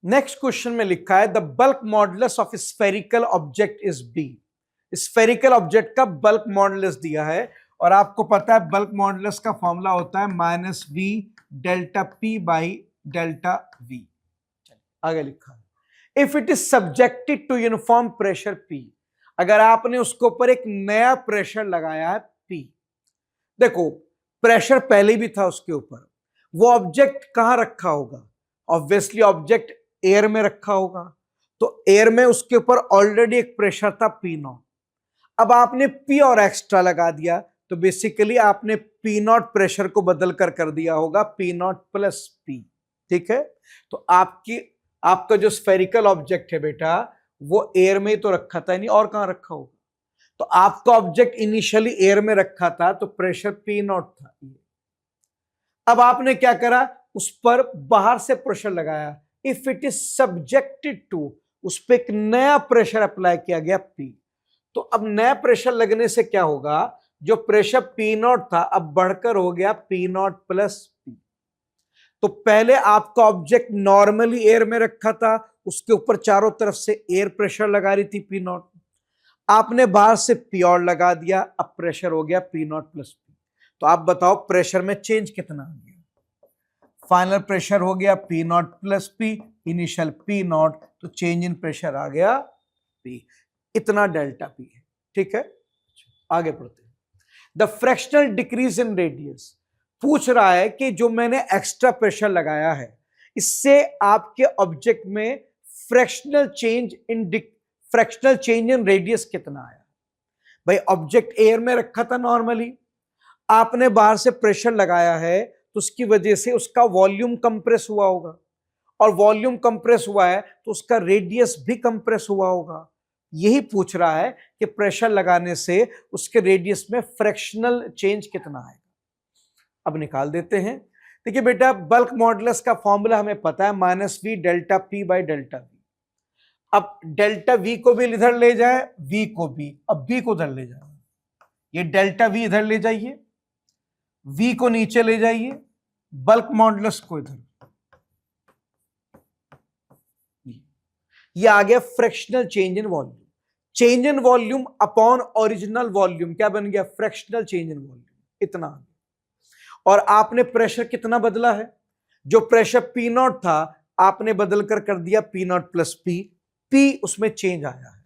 Next question में लिखा है the bulk modulus of spherical object is B. Spherical object का बल्क मॉडुलस दिया है और आपको पता है बल्क मॉडुलस का फॉर्मूला होता है minus V delta P by delta V. आगे लिखा है if it is subjected to uniform pressure P. अगर आपने उसके ऊपर एक नया प्रेशर लगाया है पी, देखो प्रेशर पहले भी था उसके ऊपर, वो ऑब्जेक्ट कहां रखा होगा? ऑब्वियसली ऑब्जेक्ट एयर में रखा होगा, तो एयर में उसके ऊपर ऑलरेडी एक प्रेशर था पी नॉट। अब आपने पी और एक्स्ट्रा लगा दिया तो बेसिकली आपने पी नॉट प्रेशर को बदल कर दिया होगा पी नॉट प्लस पी। ठीक है, तो आपका जो स्फेरिकल ऑब्जेक्ट है बेटा वो एयर में ही तो रखा था, नहीं और कहां रखा होगा? तो आपका ऑब्जेक्ट इनिशियली एयर में रखा था तो प्रेशर पी नॉट था। अब आपने क्या करा, उस पर बाहर से प्रेशर लगाया। If it is subjected to, उस पर एक नया प्रेशर अप्लाई किया गया पी। तो अब नया प्रेशर लगने से क्या होगा, जो प्रेशर पी नॉट था अब बढ़कर हो गया पी नॉट प्लस पी। तो पहले आपका ऑब्जेक्ट नॉर्मली एयर में रखा था, उसके ऊपर चारों तरफ से एयर प्रेशर लगा रही थी पी नॉट, आपने बाहर से पी और लगा दिया, अब प्रेशर हो गया पी नॉट प्लस पी। तो आप बताओ प्रेशर में चेंज कितना आ गया? फाइनल प्रेशर हो गया P naught plus P, initial P not, तो चेंज इन प्रेशर आ गया पी, इतना डेल्टा पी है। ठीक है, आगे पढ़ते हैं। The fractional decrease in radius, पूछ रहा है कि जो मैंने एक्स्ट्रा प्रेशर लगाया है इससे आपके ऑब्जेक्ट में फ्रैक्शनल चेंज इन रेडियस कितना आया? भाई ऑब्जेक्ट एयर में रखा था नॉर्मली, आपने बाहर से प्रेशर लगाया है तो उसकी वजह से उसका वॉल्यूम कंप्रेस हुआ होगा, और वॉल्यूम कंप्रेस हुआ है तो उसका रेडियस भी कंप्रेस हुआ होगा। यही पूछ रहा है कि प्रेशर लगाने से उसके रेडियस में फ्रैक्शनल चेंज कितना आएगा। अब निकाल देते हैं। देखिए बेटा बल्क मॉडुलस का फॉर्मूला हमें पता है minus V delta P by delta we. अब डेल्टा वी को भी इधर ले जाए, वी को भी, अब बी को इधर ले जाए, ये डेल्टा वी इधर ले जाइए, वी को नीचे ले जाइए, बल्क मॉडुलस को इधर, ये आ गया fractional change in volume. Change in volume upon original volume क्या बन गया? फ्रैक्शनल चेंज इन वॉल्यूम, इतना आ गया। और आपने प्रेशर कितना बदला है? जो प्रेशर पी नॉट था आपने बदल कर दिया P naught plus P, P उसमें चेंज आया है,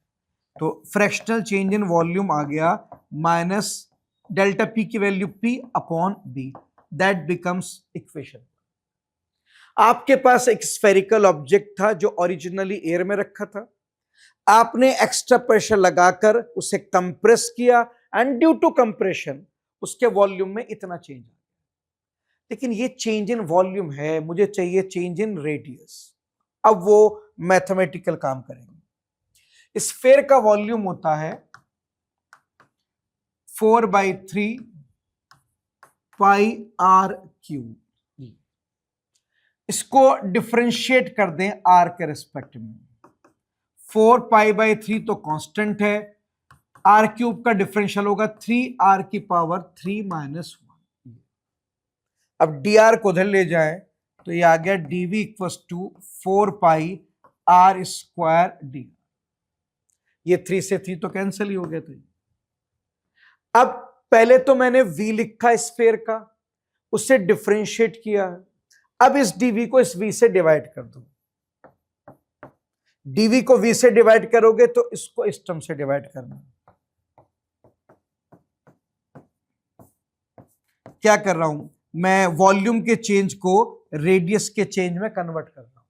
तो फ्रैक्शनल चेंज इन वॉल्यूम आ गया माइनस डेल्टा पी की value P upon B, that becomes equation. आपके पास एक स्फेरिकल ऑब्जेक्ट था जो ओरिजिनली एयर में रखा था, आपने एक्स्ट्रा प्रेशर लगाकर उसे कंप्रेस किया एंड ड्यू टू कंप्रेशन उसके वॉल्यूम में इतना चेंज आ गया। लेकिन ये चेंज इन वॉल्यूम है, मुझे चाहिए चेंज इन रेडियस। अब वो मैथमेटिकल काम करेंगे। स्फेयर का वॉल्यूम होता है 4/3 पाई आर क्यूब। इसको डिफरेंशिएट कर दें आर के रिस्पेक्ट में। 4 पाई/3 तो कांस्टेंट है, आर क्यूब का डिफरेंशियल होगा 3r की पावर 3-1। अब डी आर को उधर ले जाए तो ये आ गया dv equals to 4 pi r² D. ये 3 से 3 तो कैंसिल ही हो गया। तो अब पहले तो मैंने v लिखा स्फेयर का, उससे डिफरेंशिएट किया है। अब इस dv को इस v से डिवाइड कर दो, dv को v से डिवाइड करोगे तो इसको इस टर्म से डिवाइड करना। क्या कर रहा हूं मैं? वॉल्यूम के चेंज को रेडियस के चेंज में कन्वर्ट कर रहा हूं।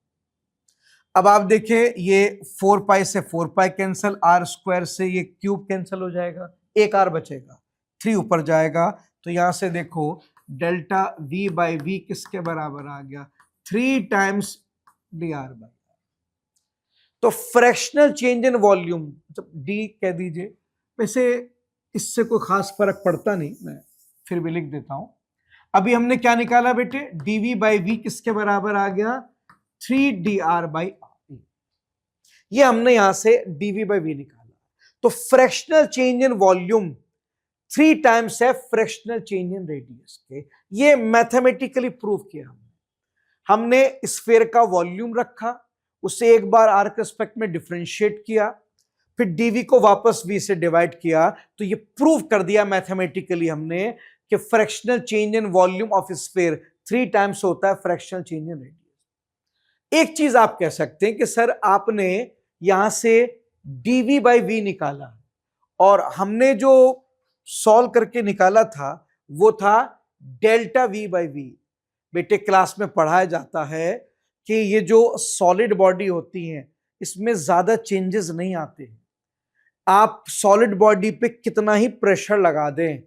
अब आप देखिए ये 4 पाई से 4 पाई कैंसिल, r² से ये क्यूब कैंसिल हो जाएगा, एक r बचेगा, 3 ऊपर जाएगा, तो यहां से देखो डेल्टा v बाई वी किसके बराबर आ गया? 3 टाइम्स dr बाई। तो fractional change in volume d कह दीजिए, वैसे इससे कोई खास फर्क पड़ता नहीं, मैं फिर भी लिख देता हूं। अभी हमने क्या निकाला बेटे? dv बाई वी किसके बराबर आ गया? 3dr by r। ये हमने यहां से dv बाई वी निकाला। तो fractional change in volume 3 times है फ्रैक्शनल चेंज इन रेडियस के। ये मैथमेटिकली प्रूव किया हमने स्फीयर का वॉल्यूम रखा, उसे एक बार आर के रिस्पेक्ट में डिफरेंशिएट किया, फिर डीवी को वापस वी से डिवाइड किया, तो ये प्रूव कर दिया मैथमेटिकली हमने कि fractional change in volume of sphere 3 times होता है फ्रैक्शनल चेंज इन रेडियस। एक चीज आप कह सकते हैं कि सर आपने यहां से डीवी बाई वी निकाला और हमने जो सॉल्व करके निकाला था वो था डेल्टा वी बाई वी। बेटे क्लास में पढ़ाया जाता है कि ये जो सॉलिड बॉडी होती है इसमें ज्यादा चेंजेस नहीं आते हैं। आप सॉलिड बॉडी पे कितना ही प्रेशर लगा दें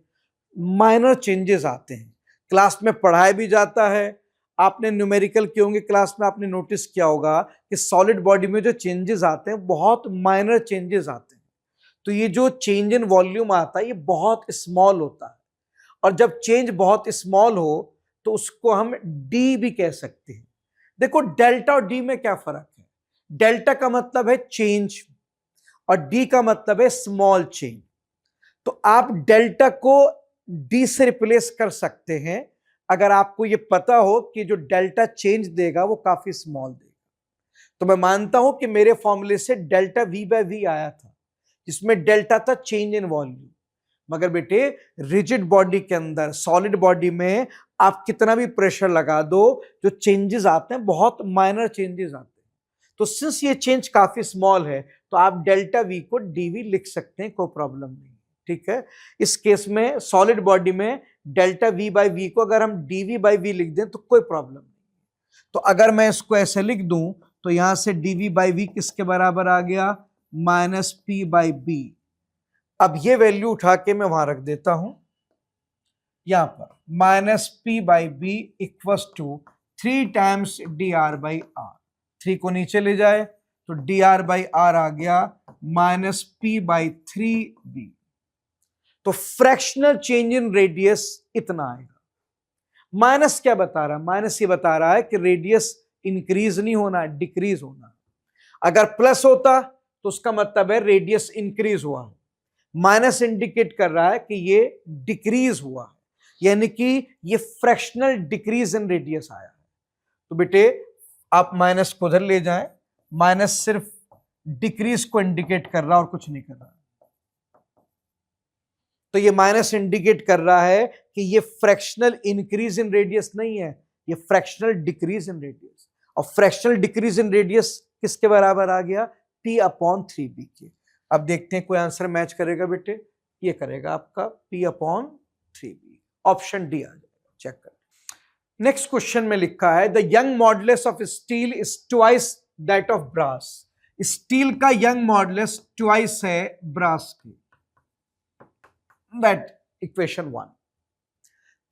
माइनर चेंजेस आते हैं। क्लास में पढ़ाया भी जाता है, आपने न्यूमेरिकल किए होंगे क्लास में, आपने नोटिस किया होगा कि सॉलिड बॉडी में जो चेंजेस आते हैं बहुत माइनर चेंजेस आते हैं। तो ये जो चेंज इन वॉल्यूम आता है ये बहुत स्मॉल होता है, और जब चेंज बहुत स्मॉल हो तो उसको हम डी भी कह सकते हैं। देखो डेल्टा और डी में क्या फर्क है? डेल्टा का मतलब है चेंज और डी का मतलब है स्मॉल चेंज। तो आप डेल्टा को डी से रिप्लेस कर सकते हैं अगर आपको ये पता हो कि जो डेल्टा चेंज देगा वो काफी स्मॉल देगा। तो मैं मानता हूं कि मेरे फॉर्मूले से डेल्टा वी बाय वी आया था जिसमें डेल्टा था चेंज इन वॉल्यूम। मगर बेटे रिजिड बॉडी के अंदर, सॉलिड बॉडी में आप कितना भी प्रेशर लगा दो, जो चेंजेस आते हैं बहुत माइनर चेंजेस आते हैं। तो सिंस ये चेंज काफी स्मॉल है तो आप डेल्टा वी को डीवी लिख सकते हैं, कोई प्रॉब्लम नहीं। ठीक है, इस केस में सॉलिड बॉडी में डेल्टा वी बाई वी को अगर हम डीवी बाई वी लिख दें तो कोई प्रॉब्लम नहीं। तो अगर मैं इसको ऐसे लिख दूं तो यहां से डीवी बाई वी किसके बराबर आ गया? Minus P by B. अब ये वैल्यू उठा के मैं वहां रख देता हूं, यहां पर minus P by B equals to 3 times D R by R. 3 को नीचे ले जाए तो डी आर बाई आर आ गया माइनस पी बाई 3 बी। तो फ्रैक्शनल चेंज इन रेडियस इतना आएगा। माइनस क्या बता रहा है? माइनस ये बता रहा है कि रेडियस इंक्रीज नहीं होना, डिक्रीज होना। अगर प्लस होता तो उसका मतलब है रेडियस इंक्रीज हुआ है। माइनस इंडिकेट कर रहा है कि ये डिक्रीज हुआ है, यानी कि ये फ्रैक्शनल डिक्रीज इन रेडियस आया है। तो बेटे आप माइनस को उधर ले जाएं, माइनस सिर्फ डिक्रीज को इंडिकेट कर रहा और कुछ नहीं कर रहा। तो ये माइनस इंडिकेट कर रहा है कि ये फ्रैक्शनल इंक्रीज इन रेडियस नहीं है, ये फ्रैक्शनल डिक्रीज इन रेडियस। और फ्रैक्शनल डिक्रीज इन रेडियस किसके बराबर आ गया? P अपॉन 3B के। अब देखते हैं कोई आंसर मैच करेगा बेटे। ये करेगा आपका P upon 3B। Option D आ जाएगा, चेक कर। नेक्स्ट क्वेश्चन में लिखा है the young modulus of steel is twice that of brass. Steel का यंग मॉडुलस ट्वाइस है ब्रास की। That equation 1.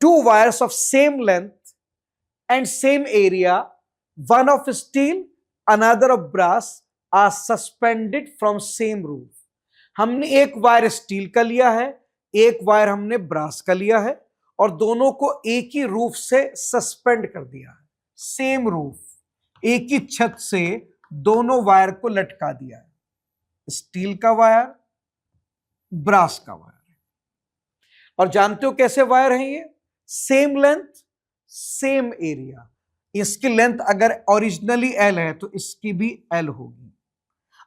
2 wires of same length and same area, one of steel, another of brass, are suspended from same roof. हमने एक wire steel का लिया है, एक wire हमने ब्रास का लिया है, और दोनों को एक ही रूफ से सस्पेंड कर दिया है। सेम रूफ, एक ही छत से दोनों वायर को लटका दिया है। स्टील का वायर, ब्रास का वायर। और जानते हो कैसे वायर है ये? Same length same area. इसकी लेंथ अगर ओरिजिनली एल है तो इसकी भी एल होगी।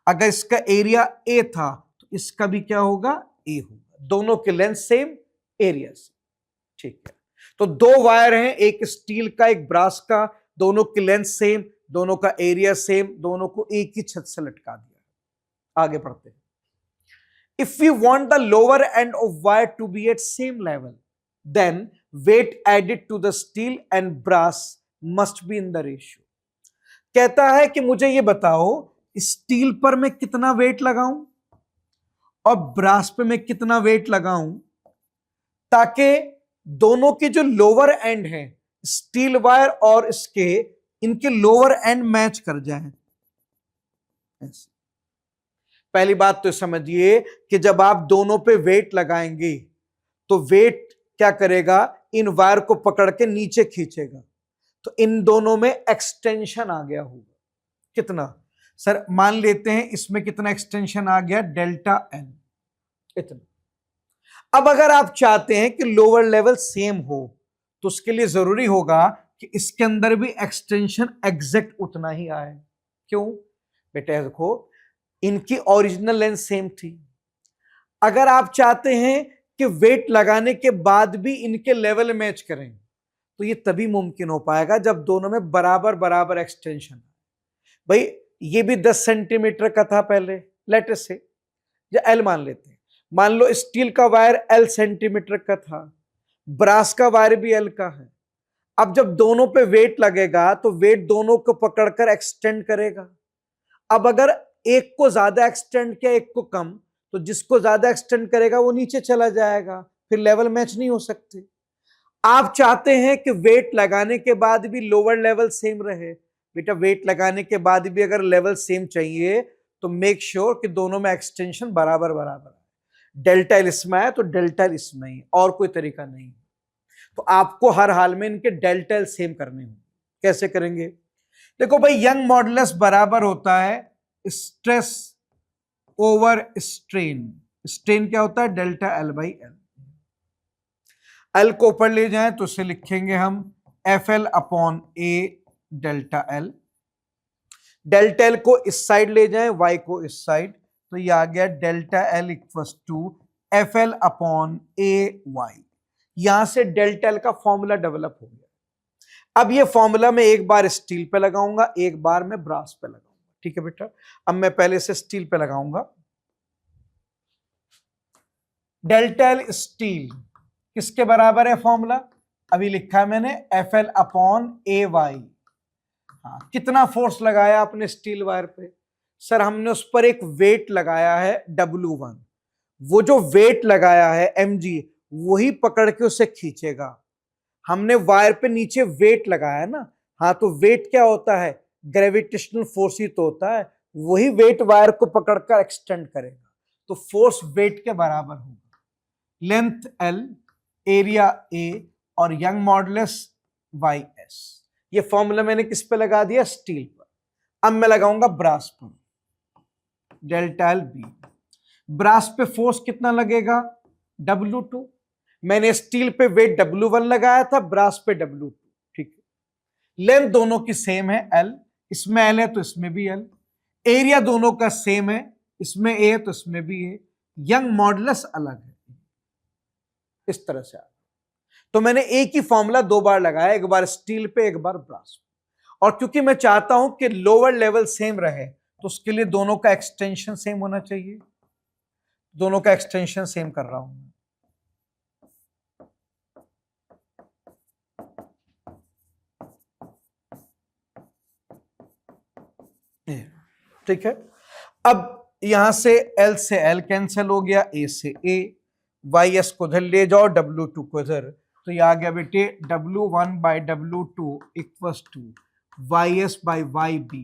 अगर इसका एरिया ए था तो इसका भी क्या होगा? ए होगा। दोनों की लेंथ सेम, एरिया से। ठीक है, तो 2 वायर हैं, एक स्टील का एक ब्रास का, दोनों की लेंथ सेम, दोनों का एरिया सेम, दोनों को एक ही छत से लटका दिया। आगे बढ़ते हैं। If we want the lower end of wire to be at same level, then weight added to the steel and brass must be in the ratio. कहता है कि मुझे ये बताओ स्टील पर मैं कितना वेट लगाऊं और ब्रास पे मैं कितना वेट लगाऊं ताकि दोनों के जो लोअर एंड है स्टील वायर और इसके, इनके लोअर एंड मैच कर जाए। पहली बात तो समझिए कि जब आप दोनों पे वेट लगाएंगे तो वेट क्या करेगा? इन वायर को पकड़ के नीचे खींचेगा, तो इन दोनों में एक्सटेंशन आ गया होगा। कितना? सर मान लेते हैं इसमें कितना एक्सटेंशन आ गया? डेल्टा एन, इतना। अब अगर आप चाहते हैं कि लोअर लेवल सेम हो तो उसके लिए जरूरी होगा कि इसके अंदर भी एक्सटेंशन एग्जैक्ट उतना ही आए। क्यों बेटा? देखो, इनकी ओरिजिनल लेंथ सेम थी। अगर आप चाहते हैं कि वेट लगाने के बाद भी इनके लेवल मैच करें, तो ये तभी मुमकिन हो पाएगा जब दोनों में बराबर बराबर एक्सटेंशन। भाई ये भी 10 सेंटीमीटर का था पहले, लेट अस से, या एल मान लेते हैं। मान लो स्टील का वायर एल सेंटीमीटर का था, ब्रास का वायर भी एल का है। अब जब दोनों पे वेट लगेगा तो वेट दोनों को पकड़कर एक्सटेंड करेगा। अब अगर एक को ज्यादा एक्सटेंड किया एक को कम, तो जिसको ज्यादा एक्सटेंड करेगा वो नीचे चला जाएगा, फिर लेवल मैच नहीं हो सकते। आप चाहते हैं कि वेट लगाने के बाद भी लोअर लेवल सेम रहे। बेटा वेट लगाने के बाद भी अगर लेवल सेम चाहिए तो मेक श्योर कि दोनों में एक्सटेंशन बराबर बराबर है। डेल्टा एल इसमें है तो डेल्टा एल इसमें ही, और कोई तरीका नहीं। तो आपको हर हाल में इनके डेल्टा एल सेम करने होंगे। कैसे करेंगे? देखो भाई, यंग मॉडुलस बराबर होता है स्ट्रेस ओवर स्ट्रेन। स्ट्रेन क्या होता है? Delta L by L. L को ऊपर ले जाएं तो उसे लिखेंगे हम एफ एल अपॉन ए डेल्टा एल। डेल्टा एल को इस साइड ले जाएं, वाई को इस साइड, तो ये आ गया delta L equals to F L upon A Y. यहां से डेल्टा एल का फॉर्मूला डेवलप हो गया। अब ये फॉर्मूला मैं एक बार स्टील पे लगाऊंगा, एक बार मैं ब्रास पे लगाऊंगा। ठीक है बेटा, अब मैं पहले से स्टील पे लगाऊंगा। डेल्टा एल स्टील किसके बराबर है फॉर्मूला? अभी लिखा है मैंने F L upon A Y. हाँ, कितना फोर्स लगाया आपने स्टील वायर पे? सर हमने उस पर एक वेट लगाया है W1। वो जो वेट लगाया है mg, वही पकड़ के उसे खींचेगा। हमने वायर पे नीचे वेट लगाया ना, हाँ, तो वेट क्या होता है? ग्रेविटेशनल फोर्स ही तो होता है। वही वेट वायर को पकड़कर एक्सटेंड करेगा, तो फोर्स वेट के बराबर होगा। लेंथ L, एरिया A और यंग मॉडुलस YS। ये फॉर्मूला मैंने किस पे लगा दिया? स्टील पर। अब मैं लगाऊंगा ब्रास पर, डेल्टा एल बी। ब्रास पे फोर्स कितना लगेगा? W2। मैंने स्टील पे वेट W1 लगाया था, ब्रास पे W2। ठीक है, लेंथ दोनों की सेम है L, इसमें L है तो इसमें भी L। एरिया दोनों का सेम है, इसमें A है तो इसमें भी A। यंग मॉडुलस अलग है। इस तरह से तो मैंने एक ही फॉर्मूला दो बार लगाया, एक बार स्टील पे एक बार ब्रास पे। और क्योंकि मैं चाहता हूं कि लोअर लेवल सेम रहे, तो उसके लिए दोनों का एक्सटेंशन सेम होना चाहिए। दोनों का एक्सटेंशन सेम कर रहा हूं। ठीक है, अब यहां से L से L कैंसिल हो गया, A से A, YS को इधर ले जाओ, W2 को इधर, तो ये आ गया बेटे W1 by W2 equals to YS by YB।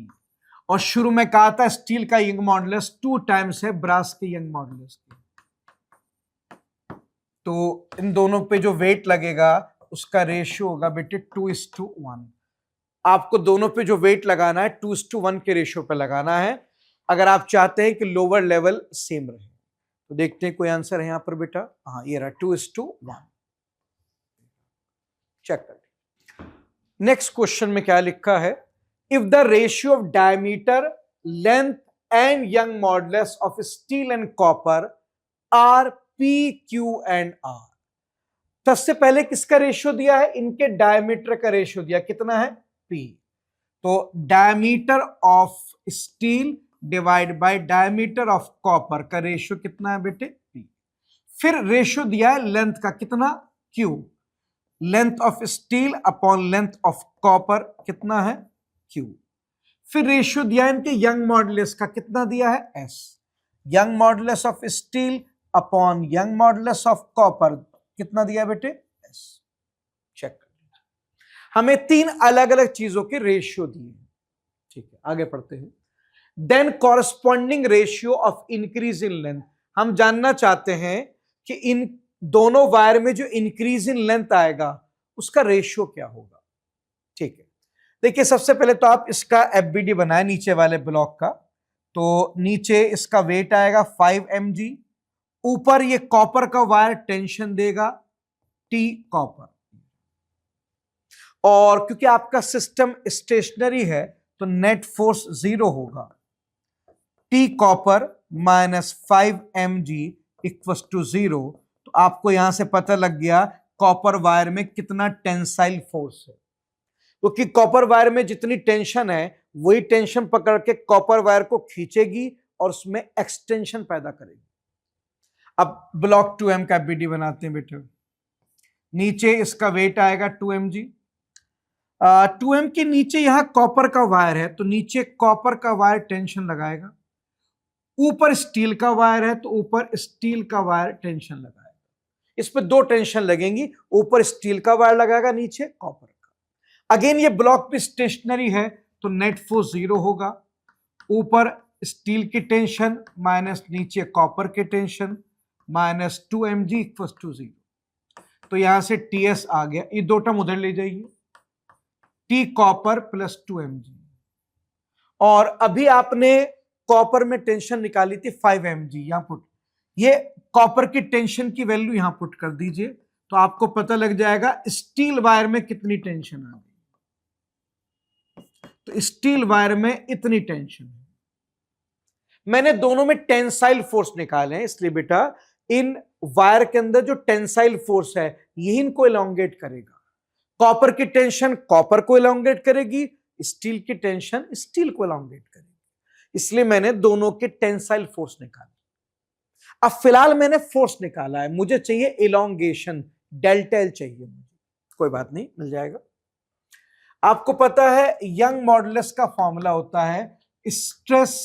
और शुरू में कहा था स्टील का यंग मॉडुलस 2 टाइम्स है ब्रास के यंग मॉडुलस के, तो इन दोनों पे जो वेट लगेगा उसका रेशियो होगा बेटे 2:1। आपको दोनों पे जो वेट लगाना है 2:1 के रेशियो पे लगाना है, अगर आप चाहते हैं कि लोअर लेवल सेम रहे। तो देखते हैं कोई आंसर है यहां पर बेटा। हाँ, ये रहा 2:1। चेक कर। नेक्स्ट क्वेश्चन में क्या लिखा है? If the ratio of diameter, length and Young modulus of steel and copper are P, Q and R। सबसे पहले किसका रेशियो दिया है? इनके डायमीटर का रेशियो दिया, कितना है? P। तो diameter of steel divide by diameter of copper का रेशियो कितना है बेटे? P। फिर रेशियो दिया है लेंथ का, कितना? Q। Length of steel upon length of copper कितना है? Q। फिर रेशियो दिया है इनके यंग मॉडुलस का, कितना दिया है? S। Young modulus of steel upon young modulus of copper कितना दिया बेटे? S। चेक कर, हमें 3 अलग अलग चीजों के रेशियो दिए। ठीक है, आगे पढ़ते हैं। Then corresponding ratio of increase in length. हम जानना चाहते हैं कि इन दोनों वायर में जो इंक्रीज इन लेंथ आएगा उसका रेशियो क्या होगा। ठीक है, देखिए सबसे पहले तो आप इसका FBD बनाए नीचे वाले ब्लॉक का। तो नीचे इसका वेट आएगा 5 mg, ऊपर ये कॉपर का वायर टेंशन देगा T कॉपर, और क्योंकि आपका सिस्टम स्टेशनरी है तो नेट फोर्स 0 होगा। T copper minus 5 mg equals to 0। तो आपको यहां से पता लग गया कॉपर वायर में कितना टेंसाइल फोर्स है, क्योंकि कॉपर वायर में जितनी टेंशन है वही टेंशन पकड़ के कॉपर वायर को खींचेगी और उसमें एक्सटेंशन पैदा करेगी। अब ब्लॉक 2m का बीडी बनाते हैं बेटे। नीचे इसका वेट आएगा 2 mg। 2m के नीचे यहां कॉपर का वायर है, तो नीचे कॉपर का वायर टेंशन लगाएगा। ऊपर स्टील का वायर है, तो ऊपर स्टील का वायर टेंशन लगाएगा। इस पे दो टेंशन लगेंगी, ऊपर स्टील का वायर लगाएगा, नीचे कॉपर का। अगेन ये ब्लॉक भी स्टेशनरी है, तो नेट फोर्स 0 होगा। ऊपर स्टील की टेंशन माइनस नीचे कॉपर के tension minus 2 mg equals to 0। तो यहां से टीएस आ गया, ये दो टर्म उधर ले जाइए, टी कॉपर प्लस 2 mg। और अभी आपने कॉपर में टेंशन निकाली थी 5 mg, यहां पुट, ये कॉपर की टेंशन की वैल्यू यहां पुट कर दीजिए, तो आपको पता लग जाएगा स्टील वायर में कितनी टेंशन आ गई। तो स्टील वायर में इतनी टेंशन है। मैंने दोनों में टेंसाइल फोर्स निकाले हैं, इसलिए बेटा इन वायर के अंदर जो टेंसाइल फोर्स है यही इनको एलोंगेट करेगा। कॉपर की टेंशन कॉपर को एलोंगेट करेगी, स्टील की टेंशन स्टील को एलोंगेट करेगी, इसलिए मैंने दोनों के टेंसाइल फोर्स निकाले। अब फिलहाल मैंने फोर्स निकाला है, मुझे चाहिए एलोंगेशन, डेल्टा एल चाहिए मुझे। कोई बात नहीं, मिल जाएगा। आपको पता है यंग मॉडुलस का फॉर्मूला होता है स्ट्रेस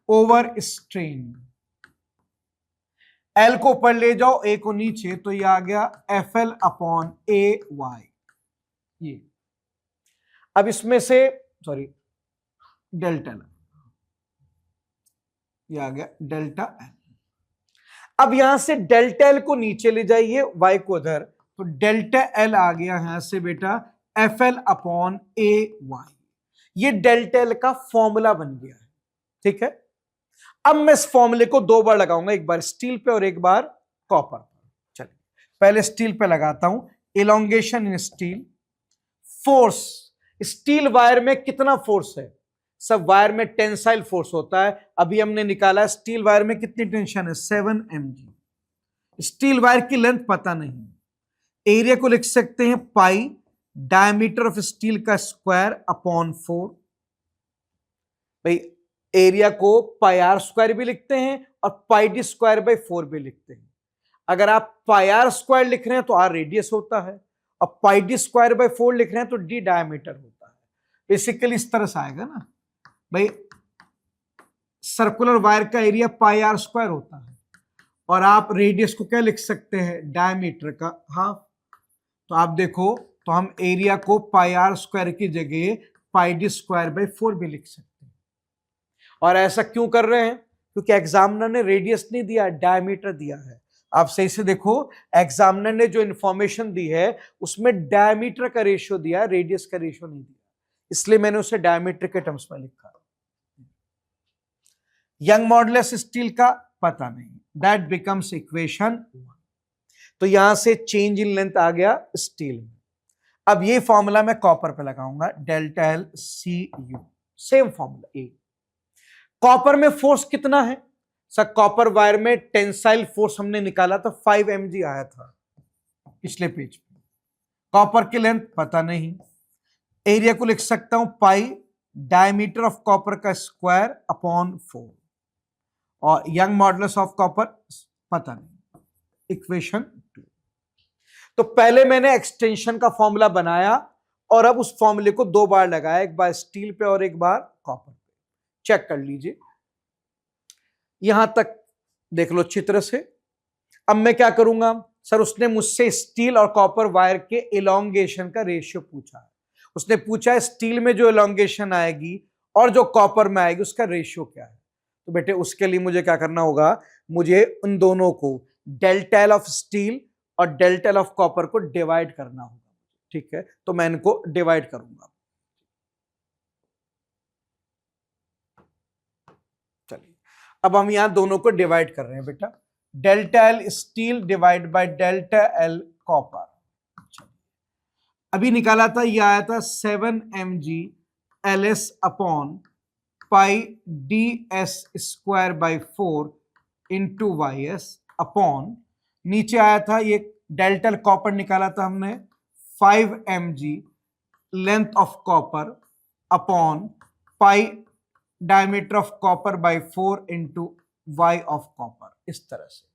ओवर स्ट्रेन। एल को ऊपर ले जाओ, ए को नीचे, तो ये आ गया FL अपॉन AY। ये अब इसमें से सॉरी डेल्टा एल, ये आ गया डेल्टा एल। अब यहां से डेल्टा एल को नीचे ले जाइए, y को उधर, तो डेल्टा एल आ गया यहां से बेटा FL अपॉन AY। ये डेल्टा एल का फॉर्मूला बन गया है, ठीक है। अब मैं इस फॉर्मूले को दो बार लगाऊंगा, एक बार स्टील पे और एक बार कॉपर पर। चलिए पहले स्टील पे लगाता हूं। एलोंगेशन इन स्टील, फोर्स, स्टील वायर में कितना फोर्स है? सब वायर में टेंसाइल फोर्स होता है, अभी हमने निकाला स्टील वायर में कितनी टेंशन है, 7 mg। स्टील वायर की लेंथ पता नहीं, एरिया को लिख सकते हैं पाई डायमीटर ऑफ स्टील का स्क्वायर अपॉन 4। भाई एरिया को पाई आर स्क्वायर भी लिखते हैं और पाई डी स्क्वायर बाई 4 भी लिखते हैं। अगर आप पाई आर स्क्वायर लिख रहे हैं तो आर रेडियस होता है, और पाई डी स्क्वायर बाई 4 लिख रहे हैं तो डी डायमीटर होता है। बेसिकली इस तरह से आएगा ना भाई, सर्कुलर वायर का एरिया पाई आर स्क्वायर होता है और आप रेडियस को क्या लिख सकते हैं, डायमीटर का हाफ। तो आप देखो, तो हम एरिया को पाई आर स्क्वायर की जगह पाई डी स्क्वायर बाई 4 भी लिख सकते हैं। और ऐसा क्यों कर रहे हैं? क्योंकि एग्जामिनर ने रेडियस नहीं दिया, डायमीटर दिया है। आप सही से देखो, एग्जामिनर ने जो इंफॉर्मेशन दी है उसमें डायमीटर का रेशियो दिया है, रेडियस का रेशियो नहीं दिया, इसलिए मैंने उसे डायमीटर के टर्म्स में लिखा। यंग मॉडुलस स्टील का पता नहीं, दैट बिकम्स इक्वेशन 1। तो यहां से चेंज इन लेंथ आ गया स्टील में। अब ये फॉर्मूला मैं कॉपर पे लगाऊंगा, delta L CU, same formula. ए कॉपर में फोर्स कितना है सर? कॉपर वायर में टेंसाइल फोर्स हमने निकाला था 5 mg आया था पिछले पेज पे। कॉपर की लेंथ पता नहीं, एरिया को लिख सकता हूं पाई डायमीटर ऑफ कॉपर का स्क्वायर अपॉन 4, और यंग मॉडुलस ऑफ कॉपर पता नहीं, इक्वेशन 2। तो पहले मैंने एक्सटेंशन का फॉर्मूला बनाया और अब उस फॉर्मूले को दो बार लगाया, एक बार स्टील पे और एक बार कॉपर पे। चेक कर लीजिए, यहां तक देख लो अच्छी तरह से। अब मैं क्या करूंगा सर, उसने मुझसे स्टील और कॉपर वायर के एलोंगेशन का रेशियो पूछा है। उसने पूछा है स्टील में जो एलोंगेशन आएगी और जो कॉपर में आएगी उसका रेशियो क्या है। तो बेटे उसके लिए मुझे क्या करना होगा, मुझे उन दोनों को डेल्टा एल ऑफ स्टील और डेल्टा एल ऑफ कॉपर को डिवाइड करना होगा, ठीक है। तो मैं इनको डिवाइड करूंगा। चलिए अब हम यहां दोनों को डिवाइड कर रहे हैं बेटा, delta L steel divide by delta L copper. अभी निकाला था, यह आया था 7 mg LS upon pi DS square by 4 into YS upon, नीचे आया था ये डेल्टा कॉपर निकाला था हमने 5 mg length of copper upon pi diameter of copper by 4 into Y of copper. इस तरह से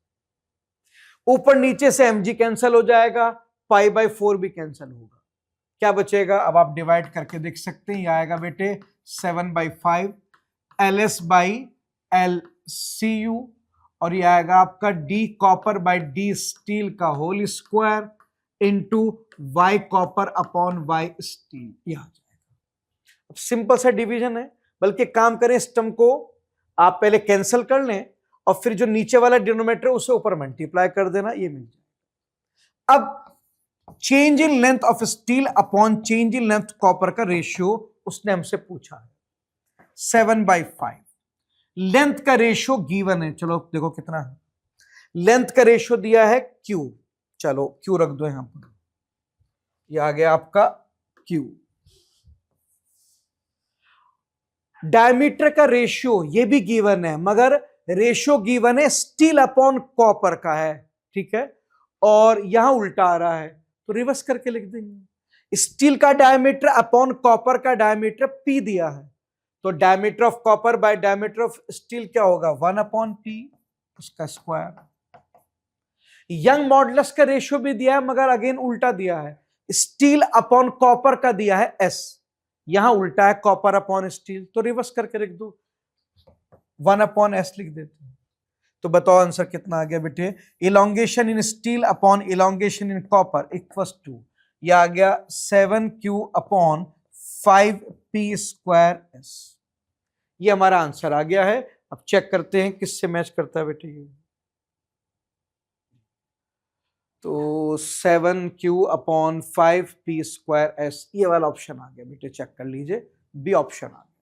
ऊपर नीचे से mg कैंसिल हो जाएगा, पाई बाई 4 भी कैंसिल होगा, क्या बचेगा? अब आप डिवाइड करके देख सकते हैं, ये आएगा बेटे 7/5 LS बाई LCU और ये आएगा आपका D copper by D steel का whole square into Y copper upon Y steel, यह आ जाएगा। अब सिंपल सा डिवीजन है, बल्कि काम करें इस टर्म को आप पहले कैंसिल कर लें और फिर जो नीचे वाला डिनोमिनेटर उसे ऊपर मल्टीप्लाई कर देना, ये मिल जाएगा। अब change in length of steel upon change in length copper का रेशियो उसने हमसे पूछा है 7/5। लेंथ का रेशियो गिवन है, चलो देखो कितना है। लेंथ का रेशियो दिया है Q, चलो Q रख दो यहां पर, ये आ गया आपका Q। डायमीटर का रेशियो ये भी गिवन है, मगर रेशियो गिवन है स्टील अपॉन कॉपर का है, ठीक है, और यहां उल्टा आ रहा है तो रिवर्स करके लिख देंगे। स्टील का डायमीटर अपॉन कॉपर का डायमीटर P दिया है, तो diameter of copper bye diameter of steel क्या होगा 1/P उसका स्क्वायर। यंग मॉडुलस का रेशियो भी दिया है, मगर अगेन उल्टा दिया है, स्टील अपॉन कॉपर का दिया है S, यहां उल्टा है कॉपर अपॉन स्टील, तो रिवर्स करके लिख दो 1/S लिख देते हैं। तो बताओ आंसर कितना आ गया बेटे? Elongation in steel upon elongation in copper equals to, ये आ गया 7Q upon 5P square S। ये हमारा आंसर आ गया है। अब चेक करते हैं किससे मैच करता है बेटे ये। तो 7Q upon 5P square S, ये वाला ऑप्शन आ गया बेटे, चेक कर लीजिए, बी ऑप्शन आ गया।